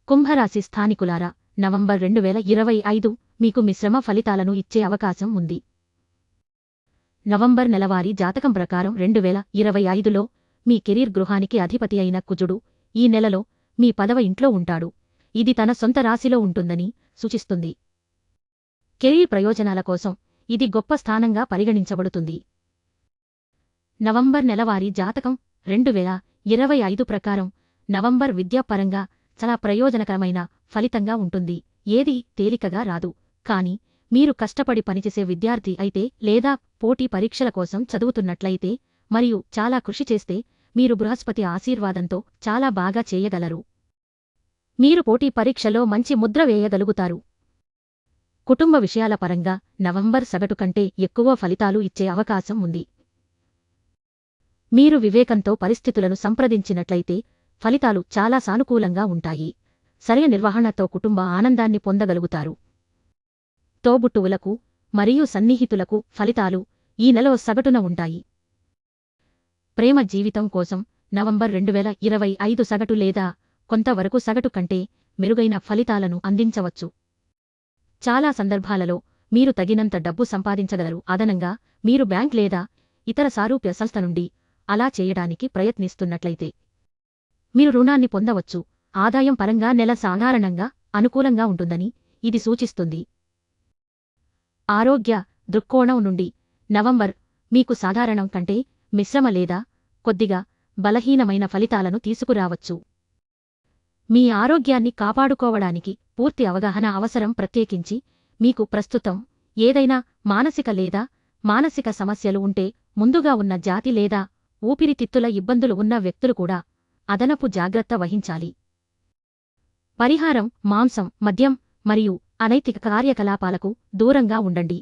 కుంభరాశి స్థానికులారా, నవంబర్ 2025 మీకు మిశ్రమ ఫలితాలను ఇచ్చే అవకాశం ఉంది. నవంబర్ నెలవారీ జాతకం ప్రకారం 2025లో మీ కెరీర్ గృహానికి అధిపతి అయిన కుజుడు ఈ నెలలో మీ 10వ ఇంట్లో ఉంటాడు. ఇది తన సొంత రాశిలో ఉంటుందని సూచిస్తుంది. కెరీర్ ప్రయోజనాల కోసం ఇది గొప్ప స్థానంగా పరిగణించబడుతుంది. నవంబర్ నెలవారీ జాతకం 2025 ప్రకారం నవంబర్ విద్యాపరంగా చాలా ప్రయోజనకరమైన ఫలితంగా ఉంటుంది. ఏదీ తేలికగా రాదు. కానీ మీరు కష్టపడి పనిచేసే విద్యార్థి అయితే లేదా పోటీ పరీక్షల కోసం చదువుతున్నట్లయితే మరియు చాలా కృషి చేస్తే మీరు బృహస్పతి ఆశీర్వాదంతో చాలా బాగా చేయగలరు. మీరు పోటీ పరీక్షలో మంచి ముద్ర వేయగలుగుతారు. కుటుంబ విషయాల పరంగా నవంబర్ సగటు కంటే ఎక్కువ ఫలితాలు ఇచ్చే అవకాశం ఉంది. మీరు వివేకంతో పరిస్థితులను సంప్రదించినట్లయితే ఫలితాలు చాలా సానుకూలంగా ఉంటాయి. సరైన నిర్వహణతో కుటుంబ ఆనందాన్ని పొందగలుగుతారు. తోబుట్టువులకు మరియు సన్నిహితులకు ఫలితాలు ఈ నెలలో సగటున ఉంటాయి. ప్రేమ జీవితం కోసం నవంబర్ 2025 సగటు లేదా కొంతవరకు సగటు కంటే మెరుగైన ఫలితాలను అందించవచ్చు. చాలా సందర్భాలలో మీరు తగినంత డబ్బు సంపాదించగలరు. అదనంగా మీరు బ్యాంక్ లేదా ఇతర సారూప్య సంస్థ నుండి అలా చేయడానికి ప్రయత్నిస్తున్నట్లయితే మీరు రుణాన్ని పొందవచ్చు. ఆదాయం పరంగా నెల సాధారణంగా అనుకూలంగా ఉంటుందని ఇది సూచిస్తుంది. ఆరోగ్య దృక్కోణం నుండి నవంబర్ మీకు సాధారణం కంటే మిశ్రమ లేదా కొద్దిగా బలహీనమైన ఫలితాలను తీసుకురావచ్చు. మీ ఆరోగ్యాన్ని కాపాడుకోవడానికి పూర్తి అవగాహన అవసరం. ప్రత్యేకించి మీకు ప్రస్తుతం ఏదైనా మానసిక లేదా మానసిక సమస్యలు ఉంటే ముందుగా ఉన్న జాతి లేదా ఊపిరితిత్తుల ఇబ్బందులు ఉన్న వ్యక్తులు కూడా అదనపు జాగ్రత్త వహించాలి. పరిహారం: మాంసం, మద్యం మరియు అనైతిక కార్యకలాపాలకు దూరంగా ఉండండి.